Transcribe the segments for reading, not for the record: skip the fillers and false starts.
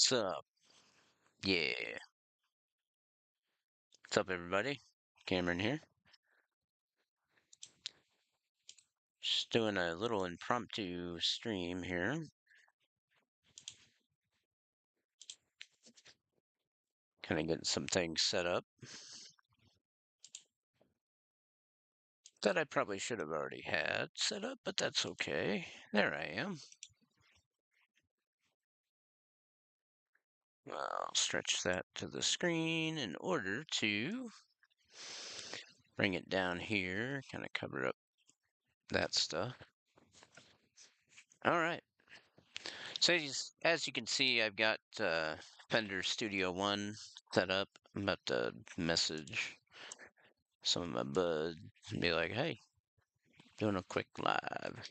What's up? Yeah. What's up, everybody? Cameron here. Just doing a little impromptu stream here. Kind of getting some things set up that I probably should have already had set up, but that's okay. There I am. I'll stretch that to the screen in order to bring it down here, kind of cover up that stuff. All right. So as you can see, I've got Fender Studio One set up. I'm about to message some of my buds and be like, hey, doing a quick live.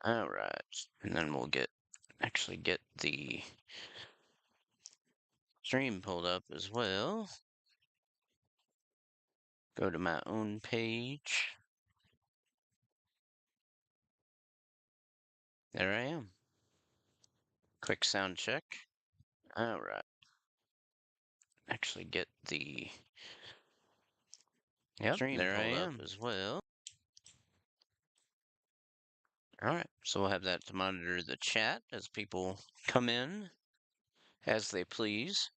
All right. And then we'll actually get the stream pulled up as well. Go to my own page. There I am. Quick sound check. All right. Actually get the stream there I pulled up am. as well. All right. So we'll have that to monitor the chat as people come in as they please.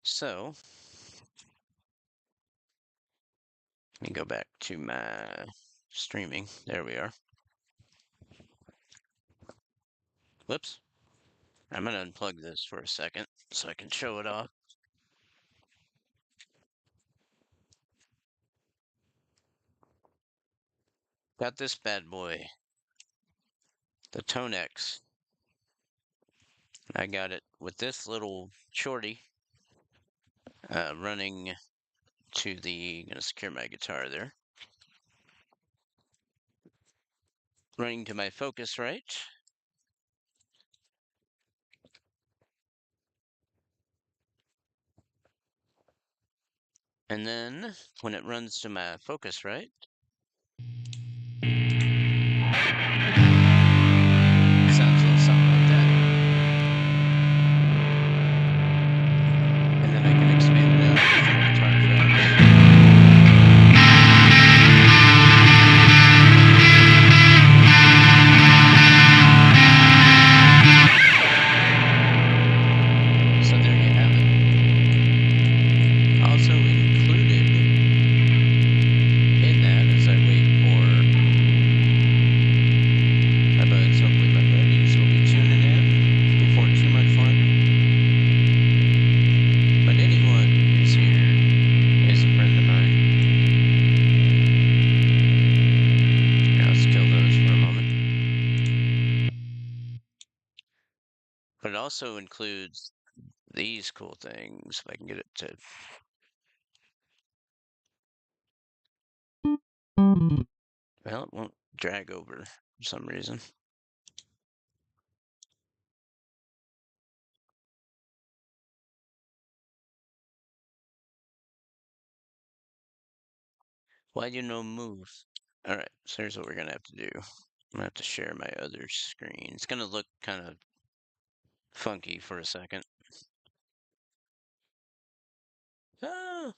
So let me go back to my streaming. There we are. Whoops. I'm going to unplug this for a second so I can show it off. Got this bad boy, the Tonex. I got it with this little shorty running to the, gonna secure my guitar there. Running to my Focusrite. And then when it runs to my Focusrite, sounds a little something like that. And then I can expand it out for guitar tracks. So there you have it. Also included in that, as I wait for my buds, hopefully my buddies will be tuning in before too much longer. But anyone who's here is a friend of mine. Now let's kill those for a moment. But it also includes these cool things, if I can get it to... Well, it won't drag over for some reason. Why do you no move? Alright, so here's what we're gonna have to do. I'm gonna have to share my other screen. It's gonna look kind of funky for a second. Ah!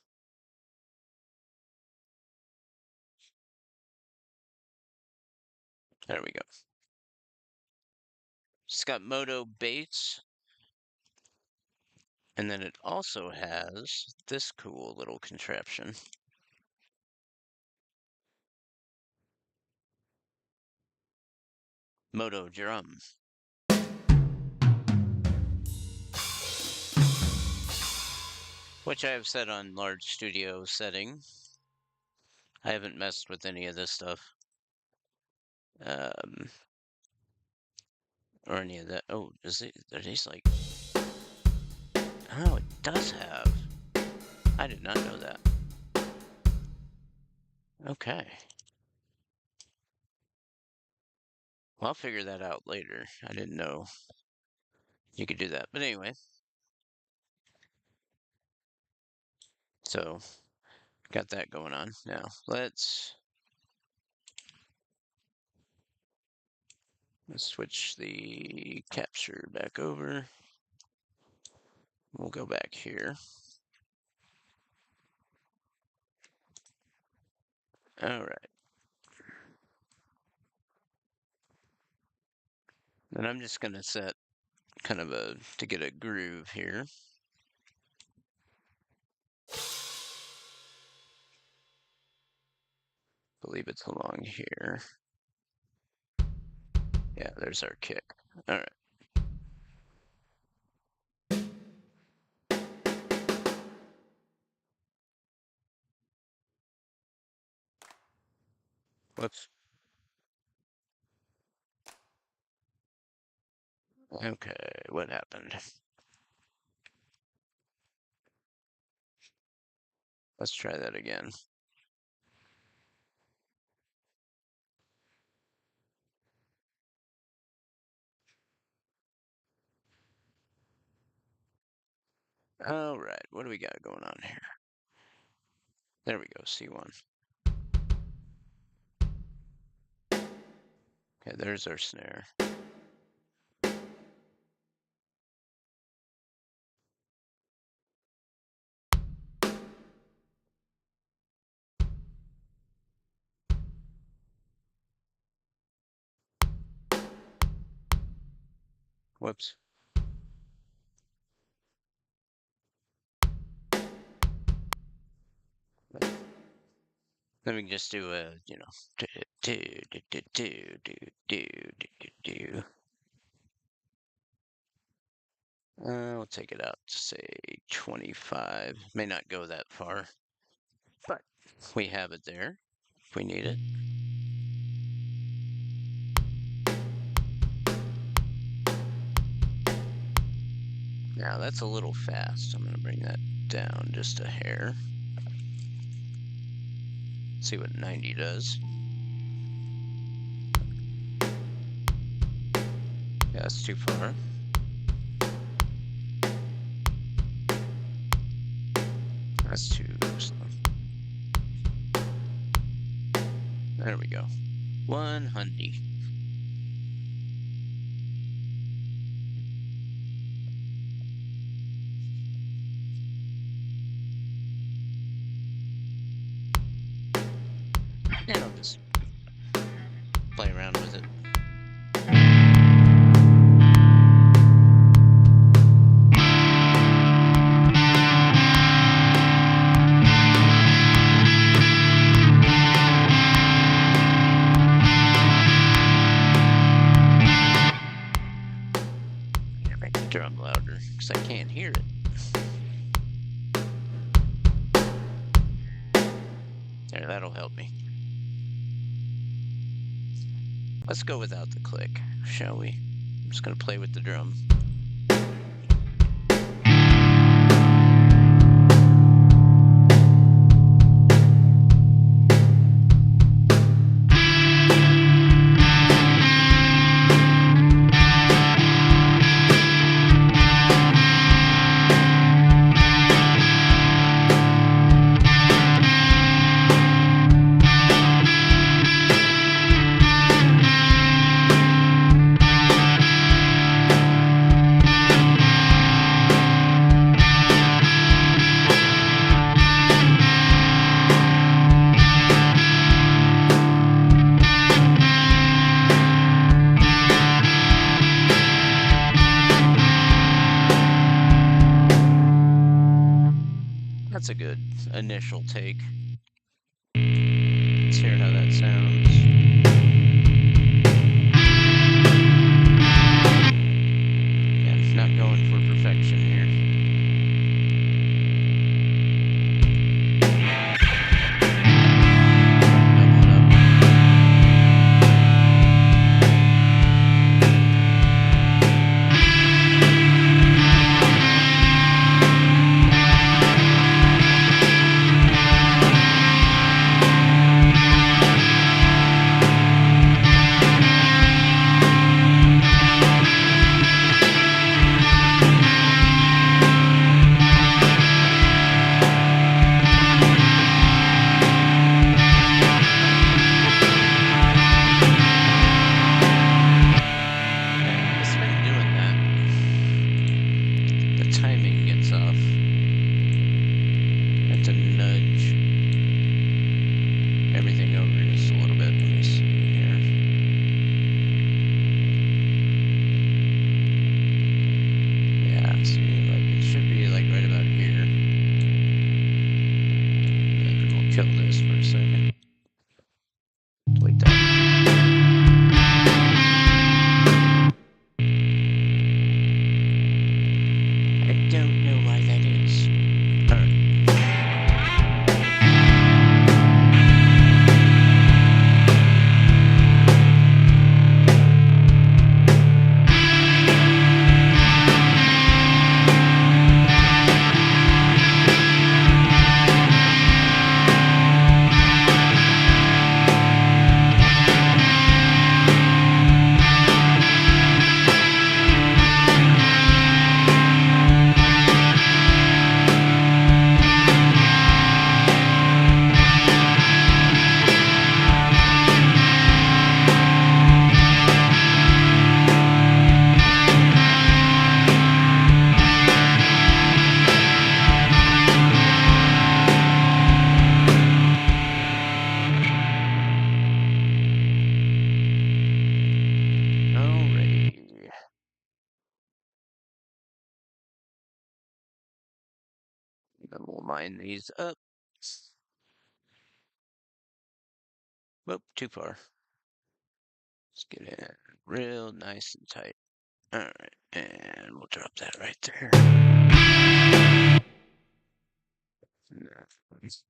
There we go. It's got Moto Bass. And then it also has this cool little contraption. Moto Drum. Which I have set on large studio setting. I haven't messed with any of this stuff. Or any of that. Oh, are these like... Oh, it does have. I did not know that. Okay. Well, I'll figure that out later. I didn't know you could do that. But anyway, so got that going on. Now, let's switch the capture back over. We'll go back here. All right. And I'm just going to set kind of to get a groove here. Believe it's along here. Yeah, there's our kick. All right. Whoops. Okay, what happened? Let's try that again. All right, what do we got going on here? There we go, C1. Okay, there's our snare. Whoops. Let me just do a, do. We'll take it out to say 25. May not go that far, but we have it there if we need it. Now that's a little fast. I'm going to bring that down just a hair. See what 90 does. Yeah, that's too far. That's too slow. There we go. 100. And I'll just play around with it. Make the drum louder because I can't hear it. There, that'll help me. Let's go without the click, shall we? I'm just going to play with the drum. That's a good initial take. Let's hear how that sounds. Yeah, not going for perfection here. Then we'll line these up. Whoop, too far. Let's get in real nice and tight. Alright, and we'll drop that right there. Nice.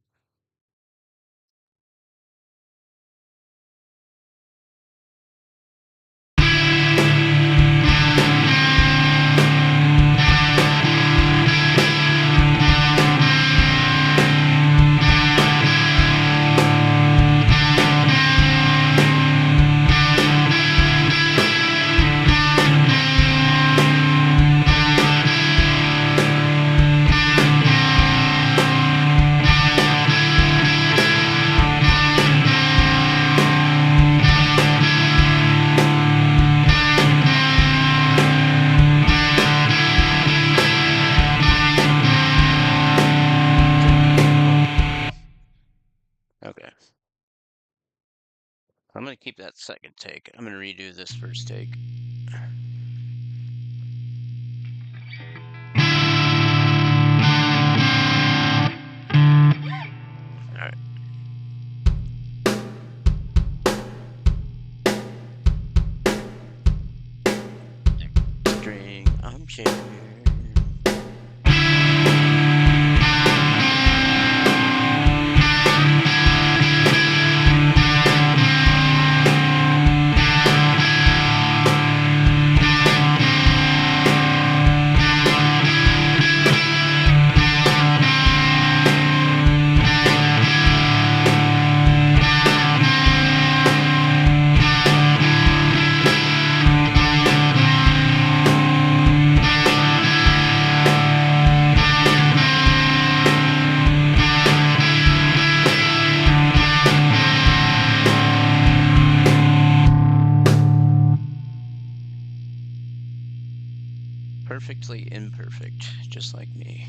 Okay. I'm going to keep that second take. I'm going to redo this first take. Alright. String armchair. Perfectly imperfect, just like me.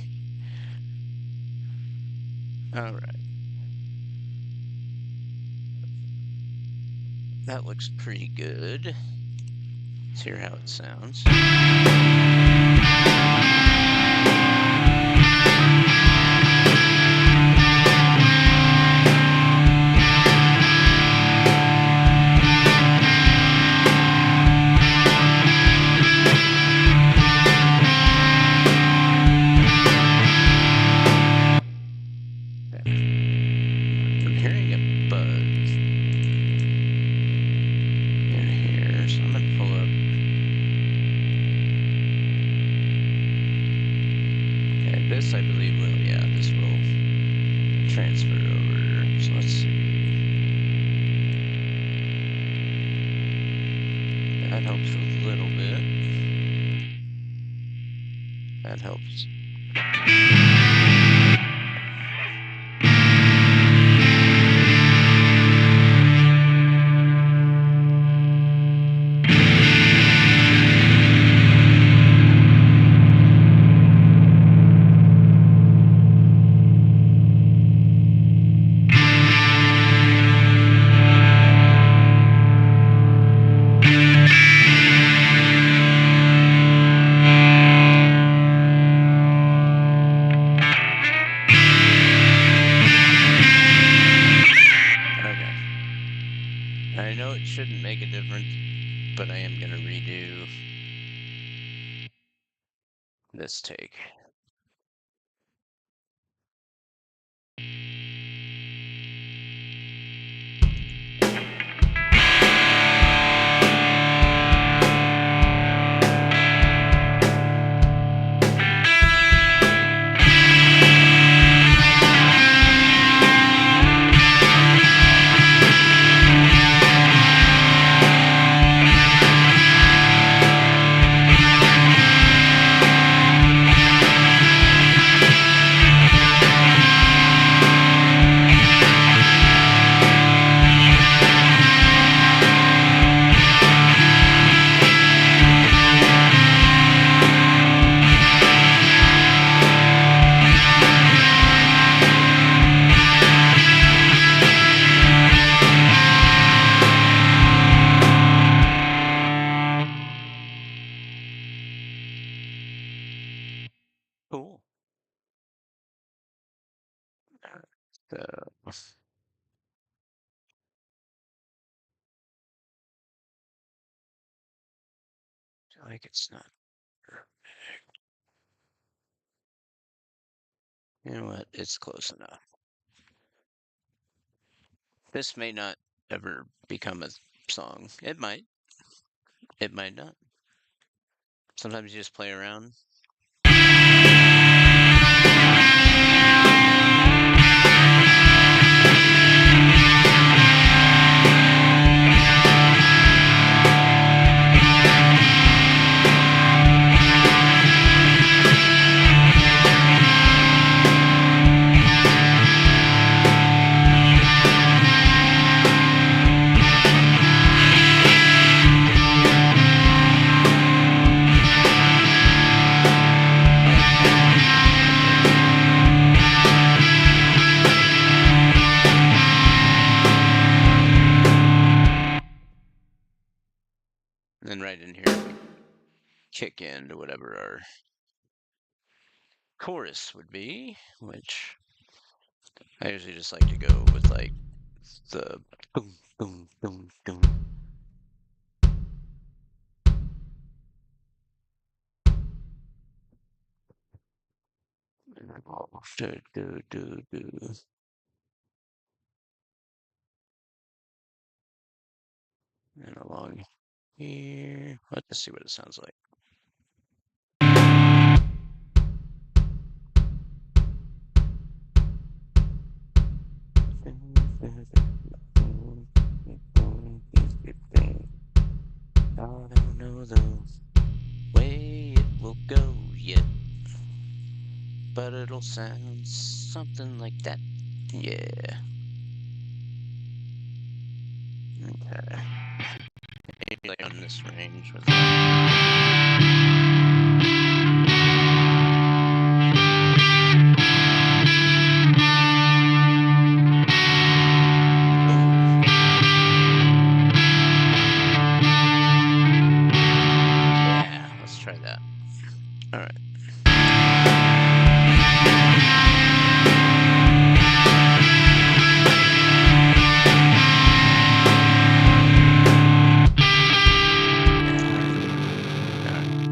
Alright. That looks pretty good. Let's hear how it sounds. I'm hearing a buzz in here, so I'm gonna pull up. Okay, this I believe will, yeah, this will transfer over. So let's see. That helps a little bit. That helps. I know it shouldn't make a difference, but I am going to redo this take. So, like it's not perfect. You know what? It's close enough. This may not ever become a song. It might. It might not. Sometimes you just play around. And then right in here, we kick into whatever our chorus would be, which I usually just like to go with like the boom, boom, boom, boom. Do, do, do, do. And along here. Let's see what it sounds like. I don't know the way it will go yet, but it'll sound something like that. Yeah. Okay. Maybe like on this range with yeah, let's try that. All right.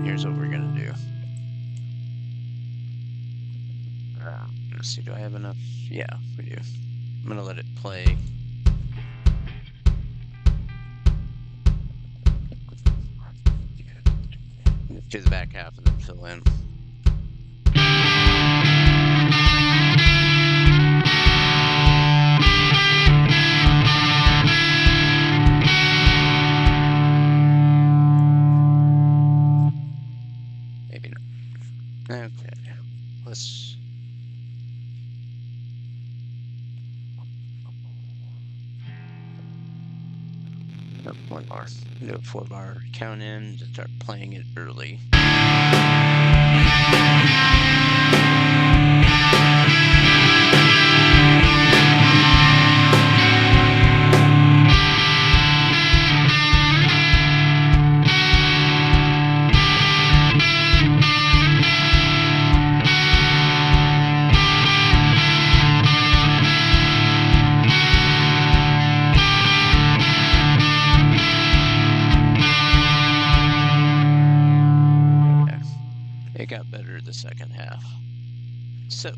Here's what we're gonna do. Let's see, do I have enough? Yeah, we do. I'm gonna let it play. Do the back half and then fill in. Maybe not. Okay, let's. Nope, one bar. Do a 4-bar count in to start playing it early. It got better the second half. So.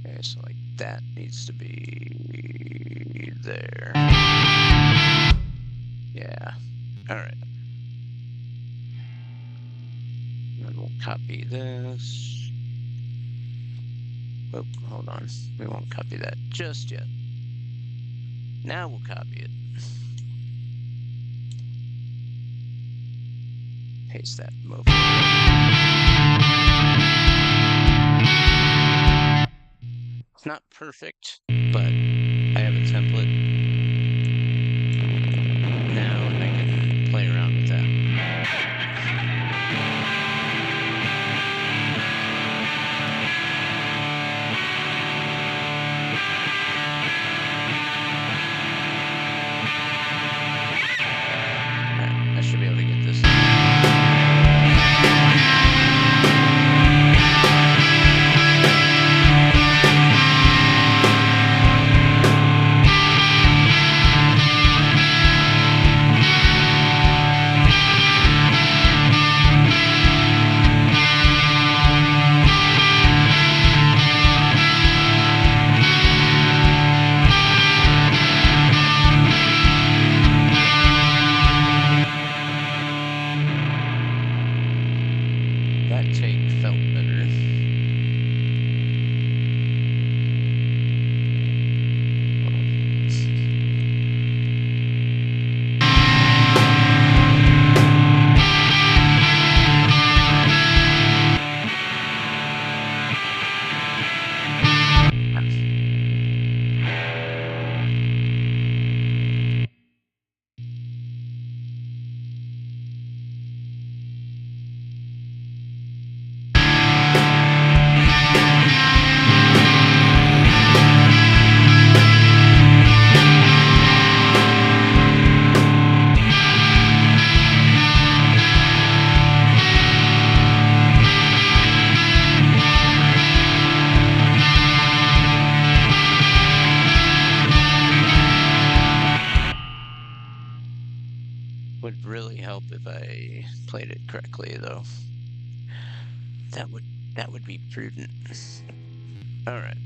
Okay, so like that needs to be there. Yeah. All right. And we'll copy this. Oh, hold on. We won't copy that just yet. Now we'll copy it. Paste that move. It's not perfect, but I have a template now and I can play around with that. That take felt better. Would really help if I played it correctly, though. That would be prudent. All right.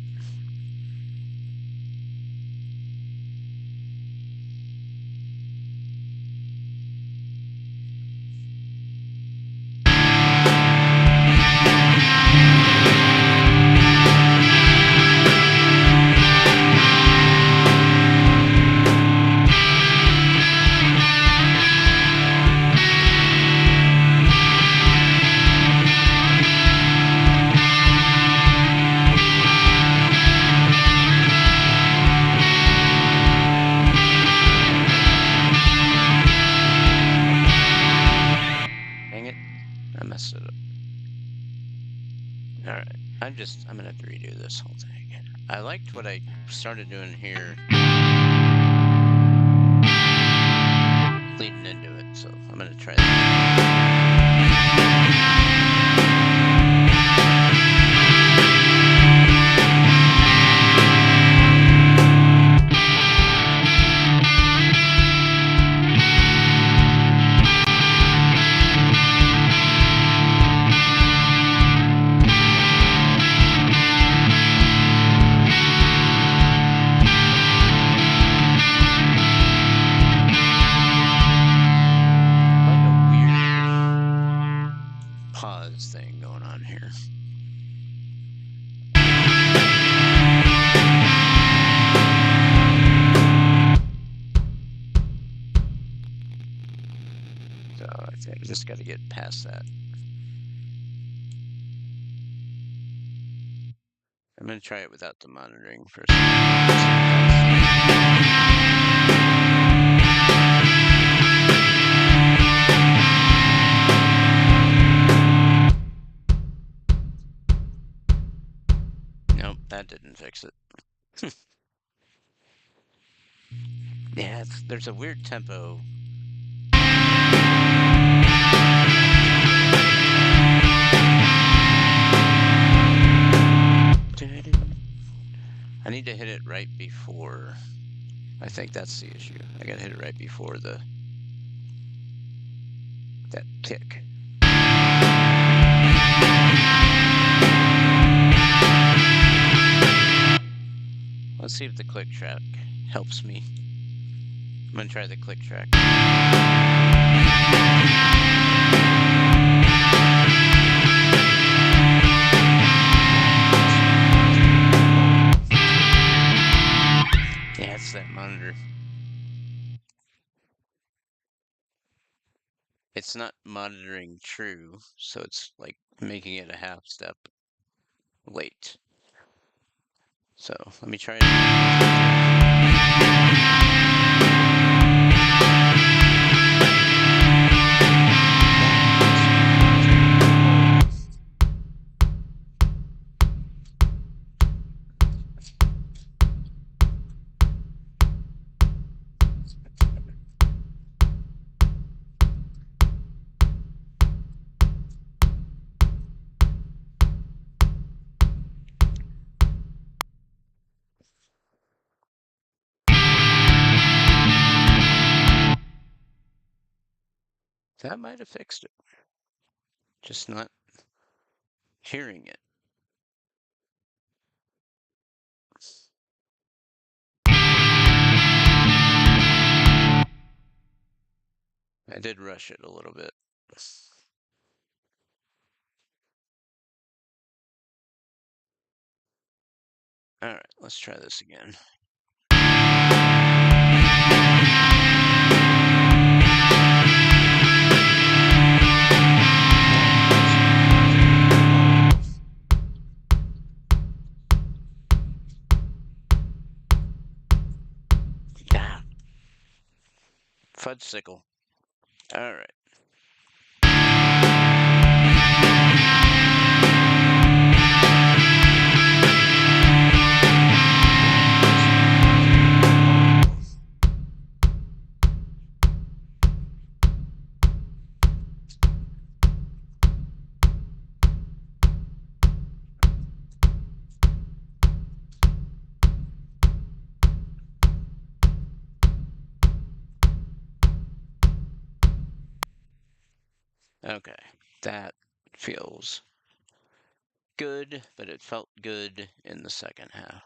Dang it. I messed it up. Alright. I'm gonna have to redo this whole thing. I liked what I started doing here leading into it, so I'm gonna try pause thing going on here. So I think I just got to get past that. I'm going to try it without the monitoring for a Nope, that didn't fix it. Yeah, there's a weird tempo. I need to hit it right before. I think that's the issue. I gotta hit it right before that kick. Let's see if the click track helps me. I'm gonna try the click track. Yeah, it's that monitor. It's not monitoring true, so it's like making it a half step late. So let me try it. That might have fixed it. Just not hearing it. I did rush it a little bit. Alright, let's try this again. Ah, fudgesicle. Alright. Okay, that feels good, but it felt good in the second half.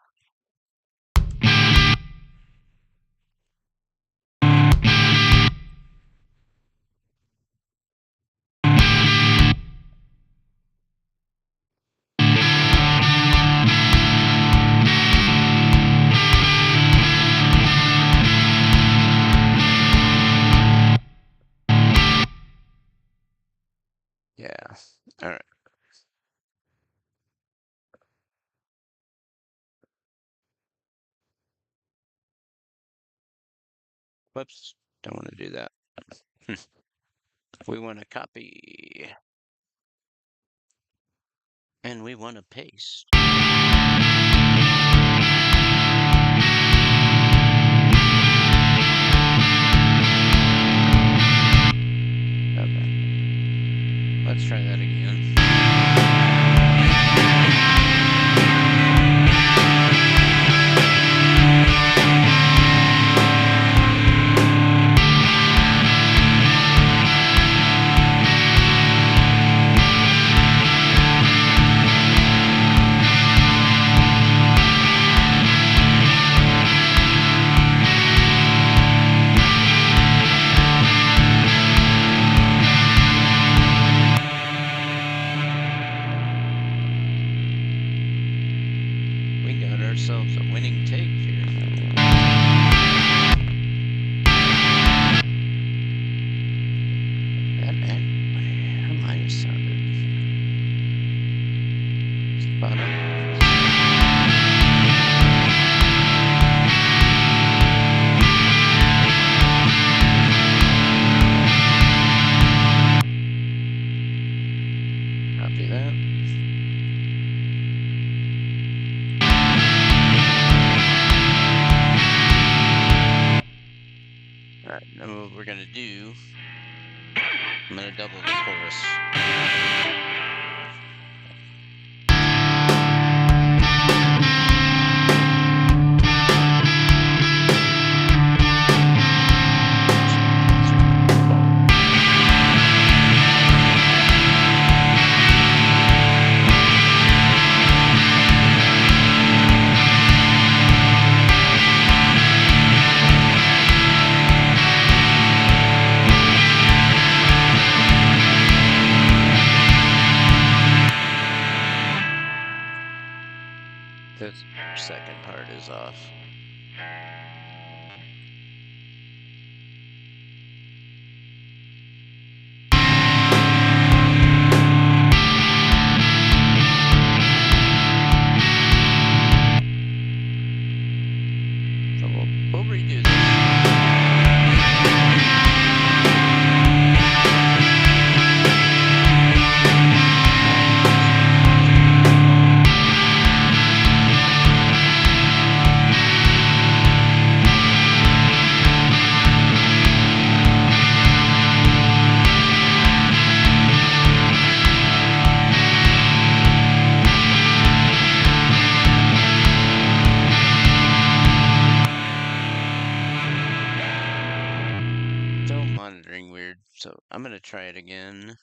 Yeah, alright. Whoops, don't want to do that. We want to copy. And we want to paste. Okay. Let's try that again. We got ourselves a winning take here. That harmonic sounded spot on. Copy that. Alright, now what we're gonna do, I'm gonna double the chorus. The second part is off. So we'll redo this. Still monitoring weird, so I'm gonna try it again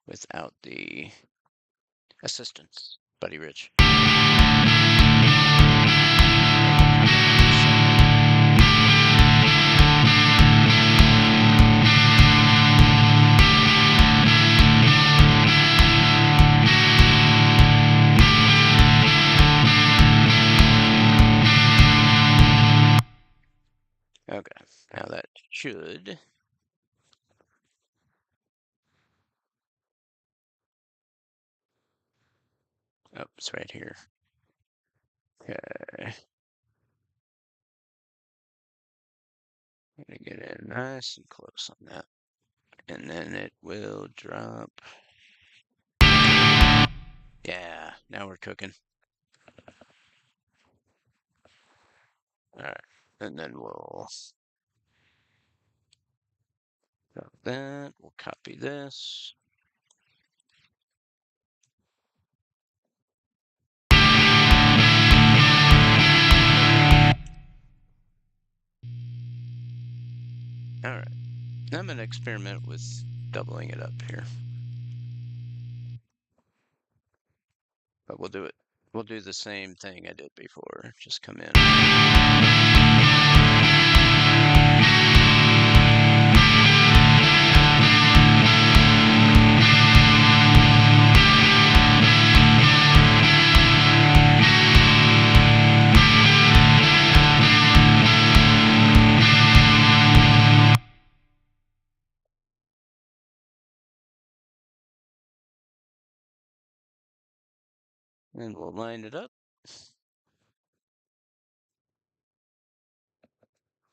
without the assistance, Buddy Rich. should. Oh, it's right here. Okay. Gonna get in nice and close on that. And then it will drop. Yeah, now we're cooking. Alright, and then we'll drop that. We'll copy this. Alright, I'm going to experiment with doubling it up here. But we'll do it. We'll do the same thing I did before. Just come in. And we'll line it up.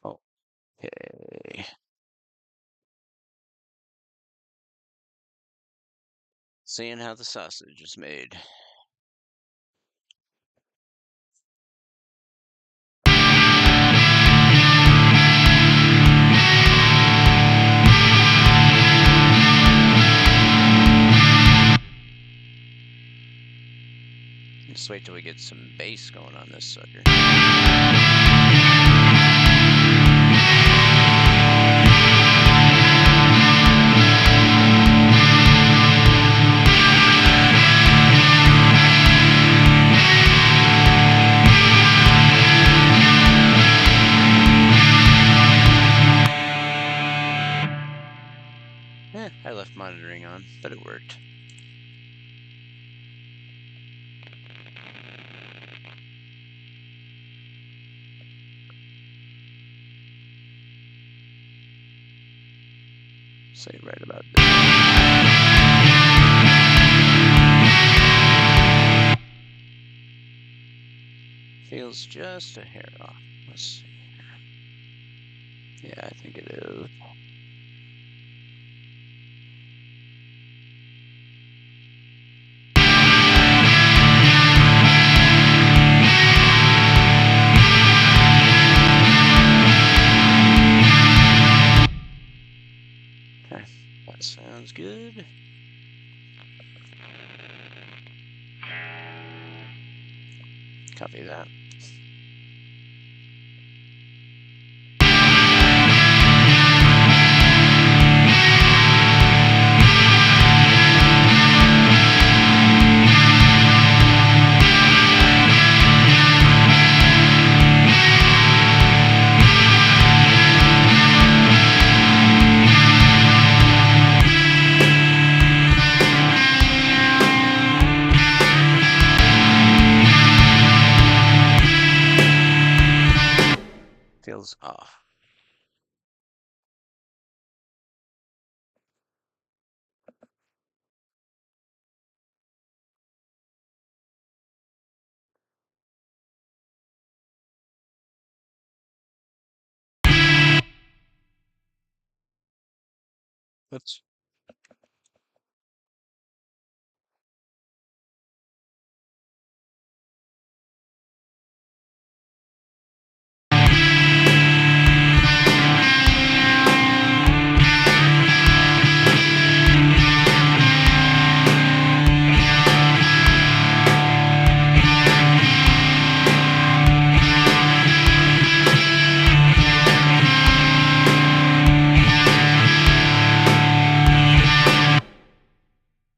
Okay. Seeing how the sausage is made. Just wait till we get some bass going on this sucker. I left monitoring on, but it worked. Say right about this. Feels just a hair off. Let's see here. Yeah, I think it is. Okay, that sounds good. Copy that. Feels off. Oops.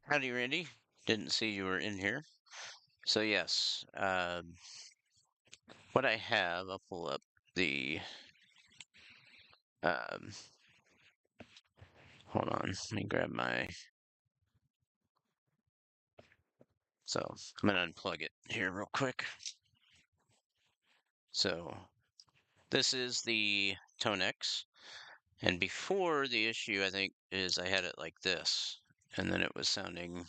Howdy, Randy. Didn't see you were in here. So yes, what I have, I'll pull up the, hold on, let me grab my, so I'm gonna unplug it here real quick. So this is the Tonex, And before, the issue, I think, is I had it like this, and then it was sounding...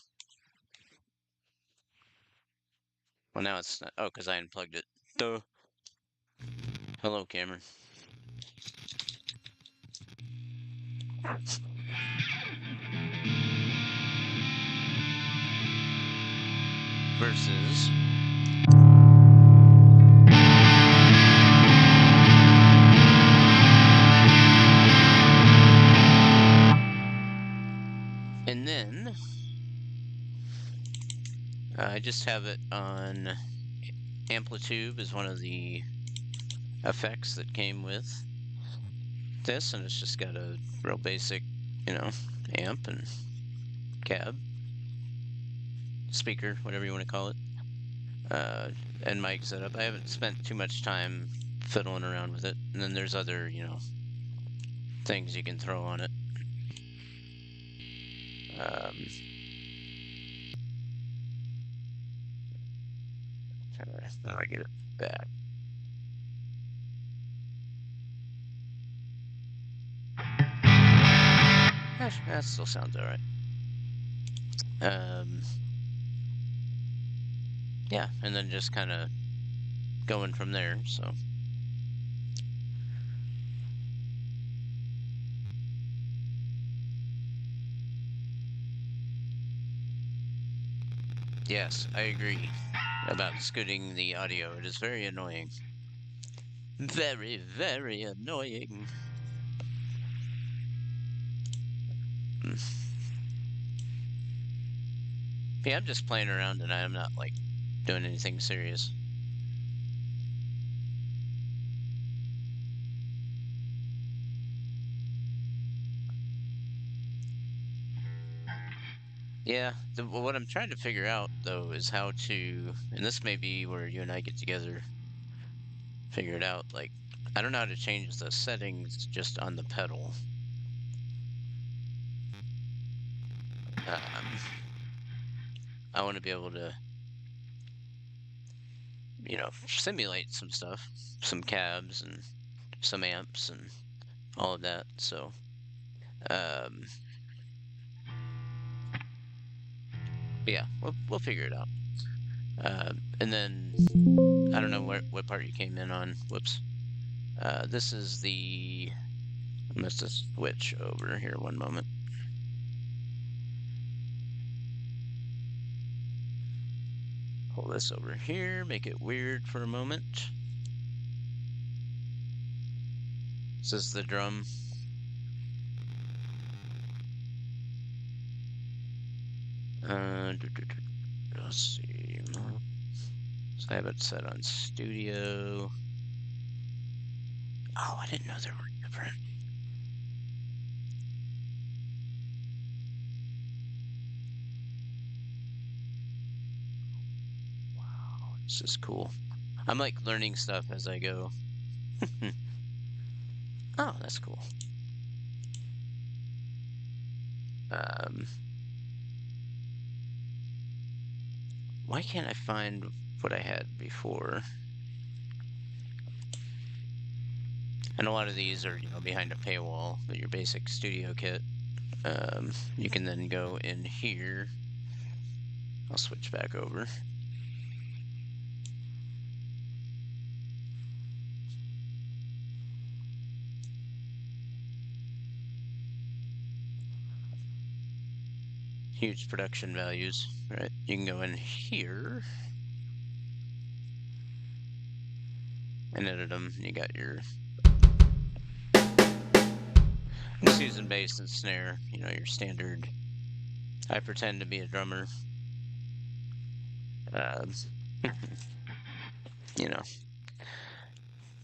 Well, now it's not... Oh, because I unplugged it. Duh. Hello, Cameron. Versus... And then... I just have it on... Amplitude is one of the effects that came with this, and it's just got a real basic, you know, amp and cab, speaker, whatever you want to call it, and mic setup. I haven't spent too much time fiddling around with it, and then there's other, you know, things you can throw on it. How do I get it back? Gosh, that still sounds alright. Yeah, and then just kind of going from there, so. Yes, I agree about scooting the audio. It is very annoying. Very, very annoying. Yeah, I'm just playing around and I'm not, like, doing anything serious. Yeah, what I'm trying to figure out, though, is how to, and this may be where you and I get together, figure it out, like, I don't know how to change the settings just on the pedal. I want to be able to, you know, simulate some stuff, some cabs and some amps and all of that, so, yeah, we'll figure it out. And then, I don't know what part you came in on, whoops. This is the, I must have switch over here one moment. Pull this over here, make it weird for a moment. This is the drum. Let's see. So I have it set on studio. Oh, I didn't know there were different. Wow, this is cool. I'm like learning stuff as I go. Oh, that's cool. Why can't I find what I had before? And a lot of these are, you know, behind a paywall, but your basic studio kit. You can then go in here. I'll switch back over. Huge production values, right? You can go in here and edit them. You got your... I'm just using bass and snare, you know, your standard. I pretend to be a drummer. You know,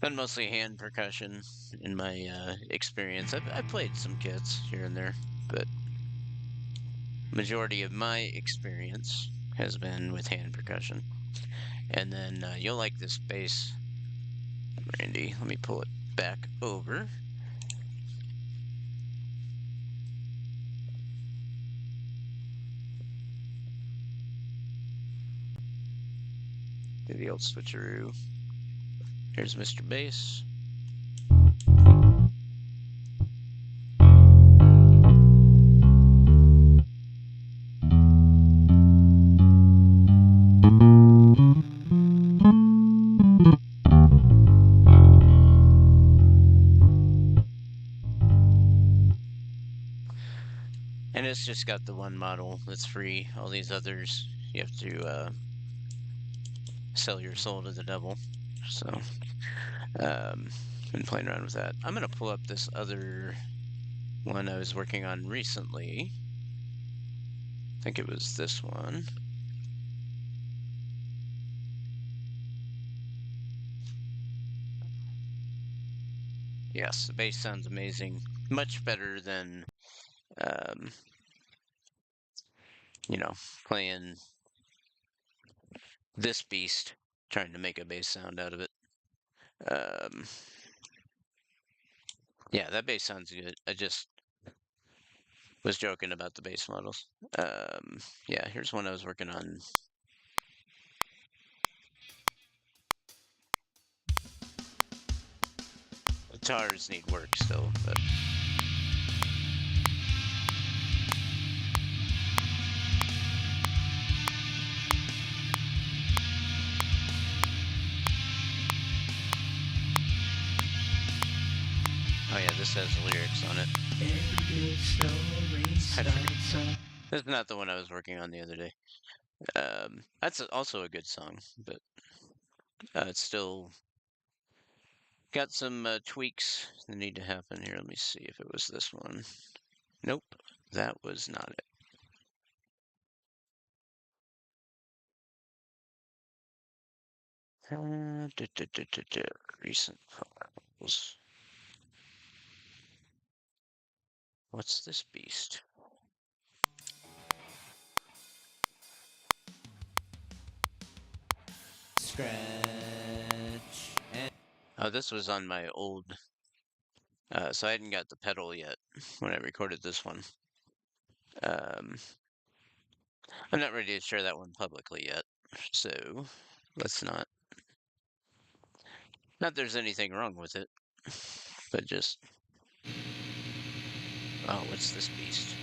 been mostly hand percussion in my experience. I've played some kits here and there, but majority of my experience has been with hand percussion. And then you'll like this bass, Randy. Let me pull it back over. Do the old switcheroo. Here's Mr. Bass. just got the one model that's free. All these others, you have to sell your soul to the devil. So, been playing around with that. I'm gonna pull up this other one I was working on recently. I think it was this one. Yes, the bass sounds amazing. Much better than, you know, playing this beast, trying to make a bass sound out of it. Yeah, that bass sounds good. I just was joking about the bass models. Yeah, here's one I was working on. Guitars need work still, but oh yeah, this has lyrics on it. This is not the one I was working on the other day. That's also a good song, but it's still got some tweaks that need to happen here. Let me see if it was this one. Nope, that was not it. Recent files. What's this beast? Scratch. And Oh, this was on my old. So I hadn't got the pedal yet when I recorded this one. I'm not ready to share that one publicly yet, so let's not. Not there's anything wrong with it, but just. Oh, what's this beast?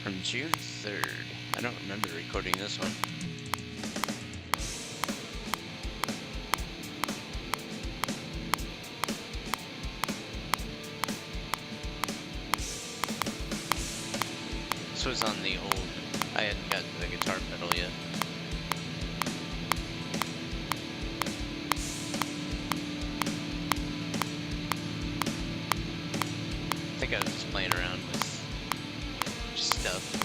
From June 3rd. I don't remember recording this one. This was on the old. I hadn't gotten the guitar pedal yet. I think I was just playing around with stuff.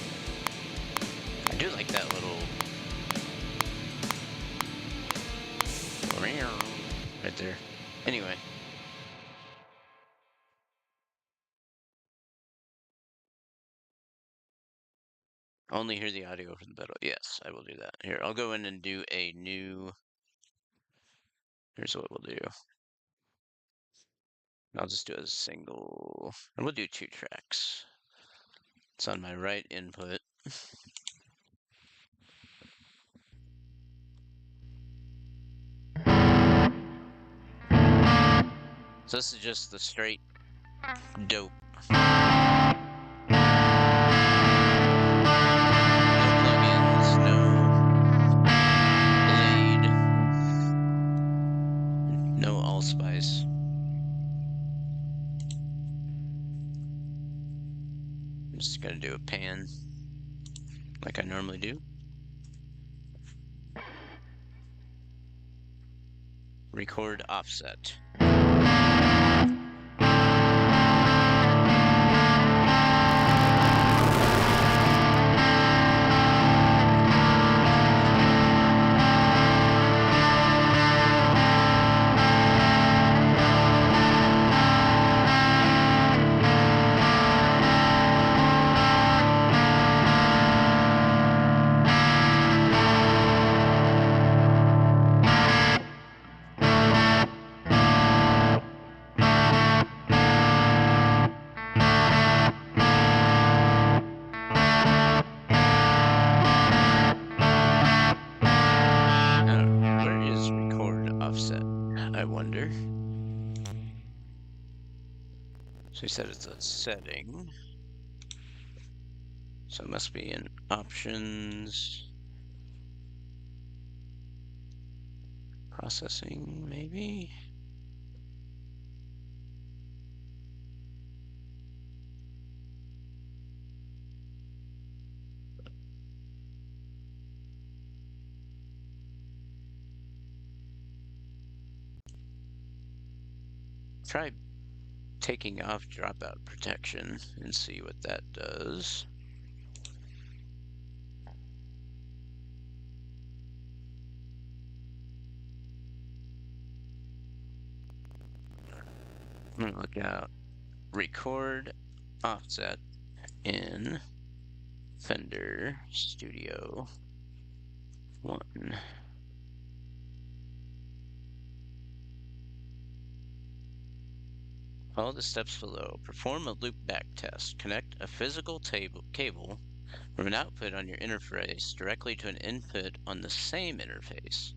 I do like that little right there. Anyway. Only hear the audio from the pedal. Yes, I will do that. Here, I'll go in and do a new. Here's what we'll do. I'll just do a single. And we'll do 2 tracks. It's on my right input. So this is just the straight dope. No plugins, no blade, no allspice. I'm just gonna do a pan like I normally do. Record offset. Where is record offset? I wonder. So he said it's a setting. So it must be in options. Processing, maybe? Try taking off dropout protection and see what that does. I'm gonna look out record offset in Fender Studio 1. Follow the steps below. Perform a loop back test. Connect a physical cable from an output on your interface directly to an input on the same interface.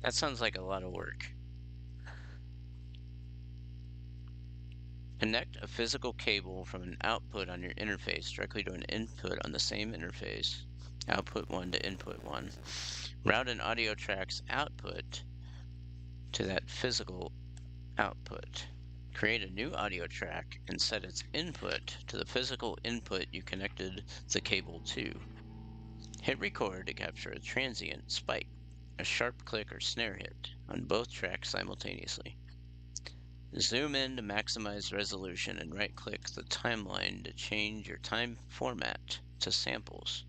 That sounds like a lot of work. Connect a physical cable from an output on your interface directly to an input on the same interface. Output 1 to input 1. Route an audio track's output to that physical output. Create a new audio track and set its input to the physical input you connected the cable to. Hit record to capture a transient spike, a sharp click or snare hit on both tracks simultaneously. Zoom in to maximize resolution and right-click the timeline to change your time format to samples.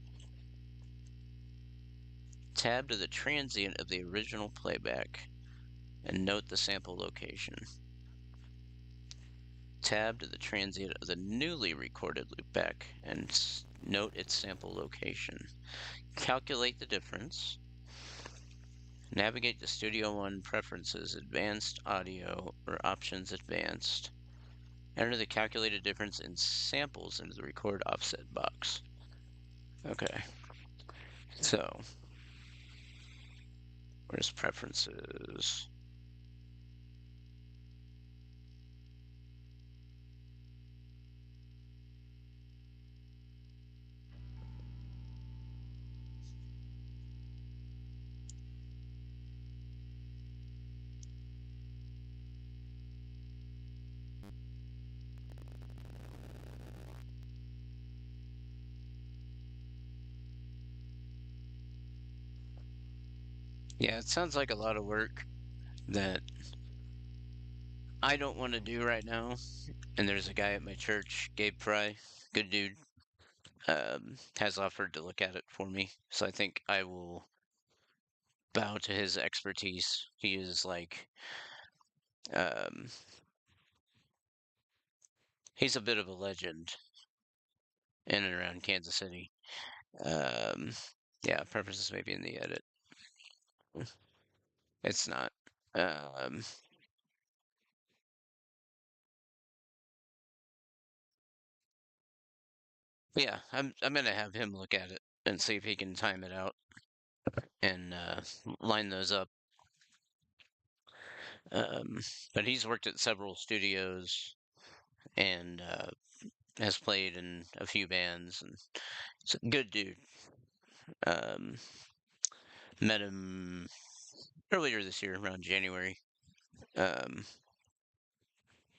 Tab to the transient of the original playback and note the sample location. Tab to the transient of the newly recorded loopback and note its sample location. Calculate the difference. Navigate to Studio One Preferences, Advanced Audio, or Options Advanced. Enter the calculated difference in samples into the record offset box. Okay. So, where's Preferences? Yeah, it sounds like a lot of work that I don't want to do right now. And there's a guy at my church, Gabe Fry, good dude, has offered to look at it for me. So I think I will bow to his expertise. He is like, um, he's a bit of a legend in and around Kansas City. Yeah, preferences may be in the edit. It's not. Um, yeah, I'm gonna have him look at it and see if he can time it out and line those up. But he's worked at several studios and has played in a few bands, and it's a good dude. Met him earlier this year, around January.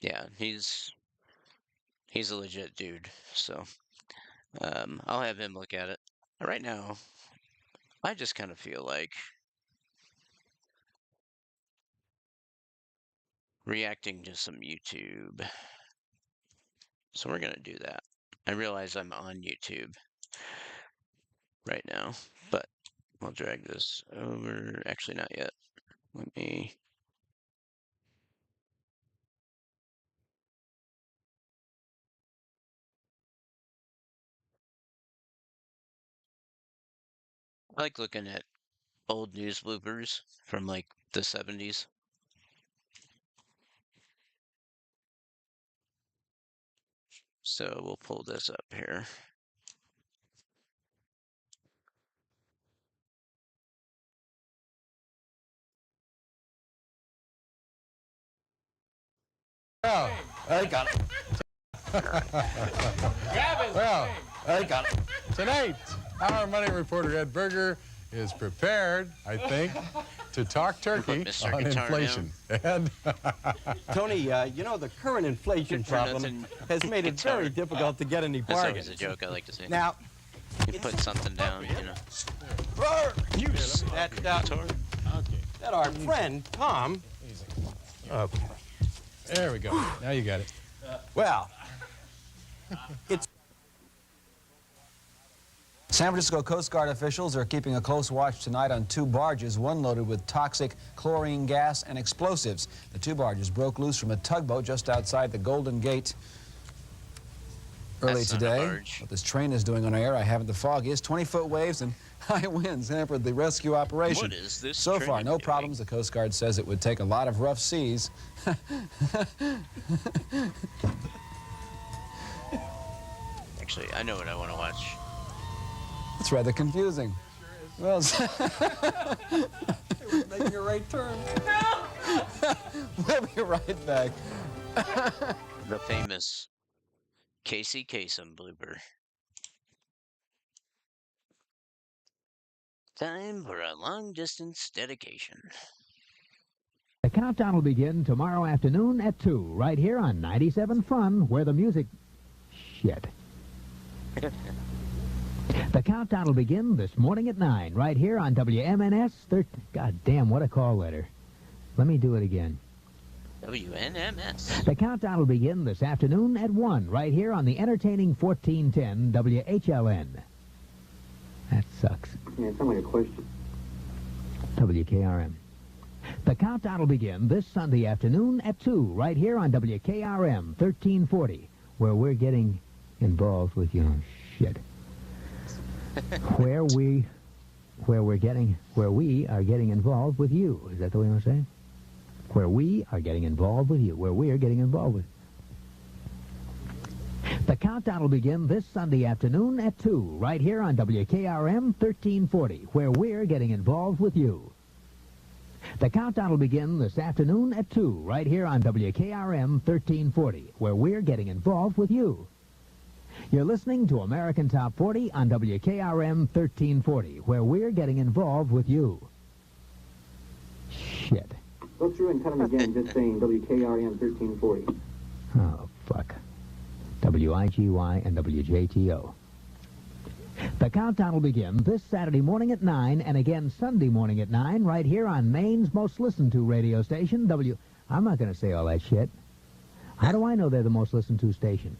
Yeah, he's a legit dude. So I'll have him look at it. Right now, I just kind of feel like reacting to some YouTube. So we're gonna do that. I realize I'm on YouTube right now, but I'll drag this over. Actually, not yet. Let me. I like looking at old news bloopers from like the 70s. So we'll pull this up here. Well, I got it. Grab his Well, name. I got it. Tonight, our money reporter Ed Berger is prepared, I think, to talk turkey Mr. on Guitar inflation. Ed? Tony, you know, the current inflation Good for problem nothing has made it guitar. very difficult to get any That's bargains. always a joke I like to say. Now, You put something down, you know. you that our friend Tom. Easy. Okay. There we go. Now you got it. Well, it's. San Francisco Coast Guard officials are keeping a close watch tonight on two barges, one loaded with toxic chlorine gas and explosives. The two barges broke loose from a tugboat just outside the Golden Gate early That's not a today. barge. What this train is doing on air, I haven't the fog is. 20-foot waves and high winds hampered the rescue operation. What is this So far, train no doing? problems. The Coast Guard says it would take a lot of rough seas. Actually, I know what I want to watch. It's rather confusing. Well, Making a right turn. we'll be right back. The famous Casey Kasem blooper. Time for a long-distance dedication. The countdown will begin tomorrow afternoon at 2, right here on 97 Fun, where the music... Shit. The countdown will begin this morning at 9, right here on WMNS 13... God damn, what a call letter. Let me do it again. WNMS. The countdown will begin this afternoon at 1, right here on the entertaining 1410 WHLN. That sucks. Yeah, it's only a question. WKRM. The countdown will begin this Sunday afternoon at 2, right here on WKRM 1340, where we're getting involved with your shit. where we are getting involved with you. Is that the way I'm saying? Where we are getting involved with you. Where we are getting involved with. The countdown will begin this Sunday afternoon at 2, right here on WKRM 1340, where we're getting involved with you. The countdown will begin this afternoon at 2, right here on WKRM 1340, where we're getting involved with you. You're listening to American Top 40 on WKRM 1340, where we're getting involved with you. Shit. Go through and cut them again, just saying WKRM 1340. Oh, fuck. WIGY and WJTO. The countdown will begin this Saturday morning at 9 and again Sunday morning at 9 right here on Maine's most listened to radio station, I'm not going to say all that shit. How do I know they're the most listened to station?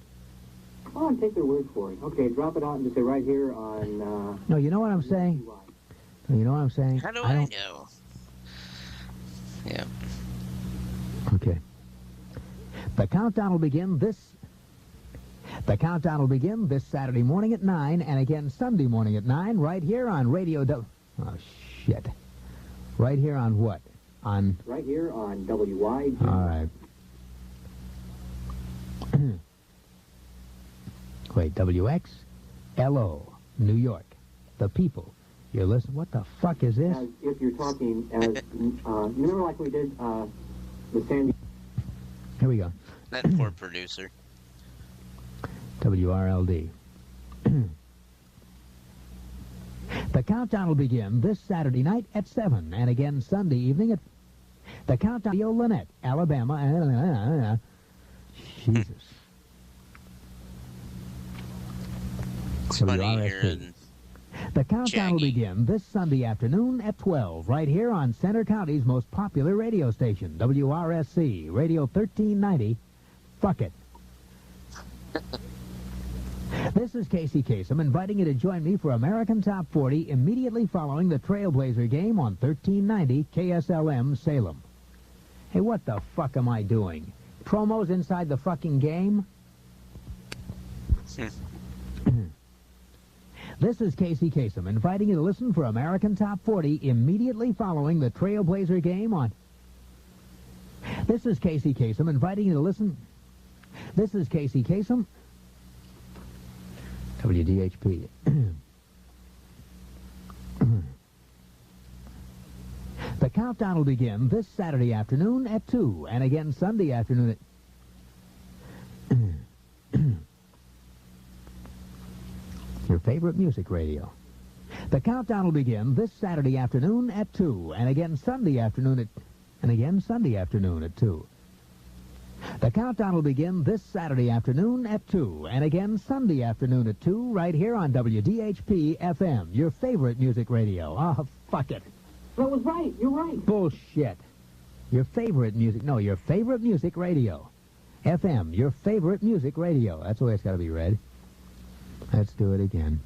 Oh, and take their word for it. Okay, drop it out and just say right here on... No, you know what I'm saying? WIGY. You know what I'm saying? How do I know? Yeah. Okay. The countdown will begin this Saturday morning at 9 and again Sunday morning at 9 right here on Radio Oh, shit. Right here on what? On... Right here on WIGY. All right. Wait, WXLO, New York. The people. You're listening. What the fuck is this? As if you're talking as... you remember like we did the Sandy... Here we go. That poor producer. WRLD. The countdown will begin this Saturday night at 7 and again Sunday evening at... The countdown... Lynette, Alabama. Jesus. It's funny WRSC. hearing The countdown will Jackie. begin this Sunday afternoon at 12, right here on Center County's most popular radio station, WRSC, Radio 1390. Fuck it. This is Casey Kasem inviting you to join me for American Top 40 immediately following the Trailblazer game on 1390 KSLM Salem. Hey, what the fuck am I doing? Promos inside the fucking game? This is Casey Kasem inviting you to listen for American Top 40 immediately following the Trailblazer game on... This is Casey Kasem inviting you to listen... This is Casey Kasem... WDHP. The countdown will begin this Saturday afternoon at 2 and again Sunday afternoon at... favorite music radio. The countdown will begin this Saturday afternoon at 2, and again Sunday afternoon at 2. The countdown will begin this Saturday afternoon at 2, and again Sunday afternoon at 2, right here on WDHP-FM, your favorite music radio. Oh, fuck it. That was right. You're right. Bullshit. Your favorite music radio. FM, your favorite music radio. That's the way it's got to be read. Let's do it again.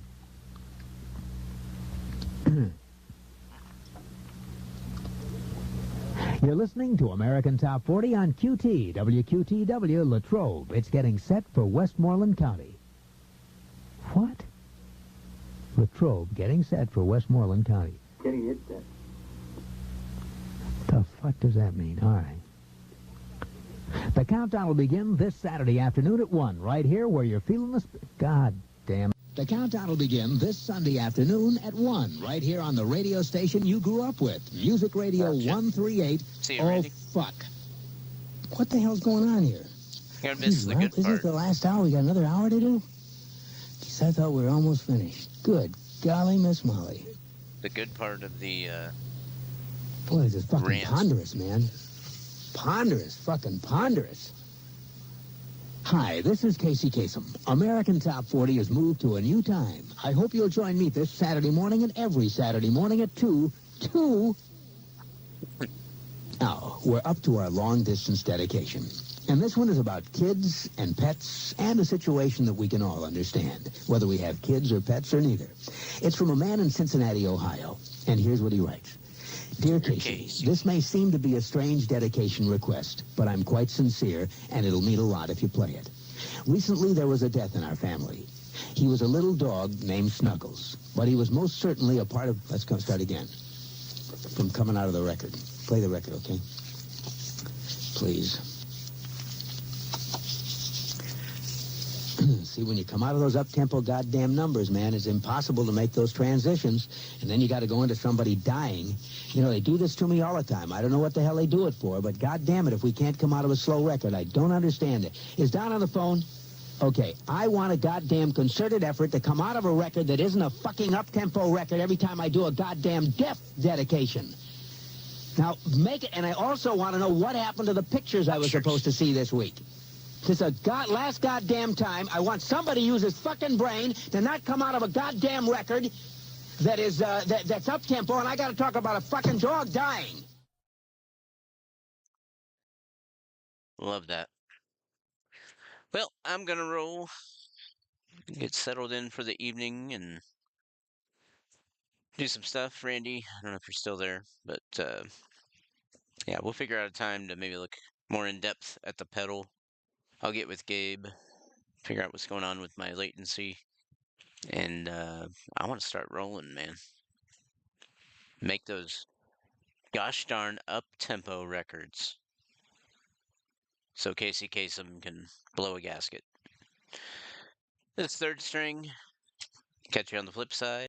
You're listening to American Top 40 on QT, WQTW, Latrobe. It's getting set for Westmoreland County. What? Latrobe getting set for Westmoreland County. Getting it set. The fuck does that mean? All right. The countdown will begin this Saturday afternoon at 1, right here where you're feeling the... God damn. The countdown will begin this Sunday afternoon at 1, right here on the radio station you grew up with. Music Radio 138. See you, Oh, Randy. fuck. What the hell's going on here? You're gonna miss the good Isn't part. it the last hour? We got another hour to do? Geez, I thought we were almost finished. Good golly, Miss Molly. The good part of the, Boy, this is fucking Rant. ponderous, man. Ponderous, fucking ponderous. Hi, this is Casey Kasem. American Top 40 has moved to a new time. I hope you'll join me this Saturday morning and every Saturday morning at 2. Now, we're up to our long-distance dedication. And this one is about kids and pets and a situation that we can all understand, whether we have kids or pets or neither. It's from a man in Cincinnati, Ohio. And here's what he writes. Dear Casey, this may seem to be a strange dedication request, but I'm quite sincere, and it'll mean a lot if you play it. Recently, there was a death in our family. He was a little dog named Snuggles, but he was most certainly a part of... Let's start again. From coming out of the record. Play the record, okay? Please. See, when you come out of those up-tempo goddamn numbers, man, it's impossible to make those transitions, and then you got to go into somebody dying. You know, they do this to me all the time. I don't know what the hell they do it for, but goddamn it, if we can't come out of a slow record, I don't understand it. Is Don on the phone? Okay, I want a goddamn concerted effort to come out of a record that isn't a fucking up-tempo record every time I do a goddamn death dedication. Now, make it, and I also want to know what happened to the pictures I was supposed to see this week. This is last goddamn time. I want somebody to use his fucking brain to not come out of a goddamn record that is, that's up-tempo, and I got to talk about a fucking dog dying. Love that. Well, I'm gonna roll, get settled in for the evening, and do some stuff. Randy, I don't know if you're still there, but yeah, we'll figure out a time to maybe look more in depth at the pedal. I'll get with Gabe, figure out what's going on with my latency, and I want to start rolling, man. Make those gosh darn up-tempo records so Casey Kasem can blow a gasket. This third string. Catch you on the flip side.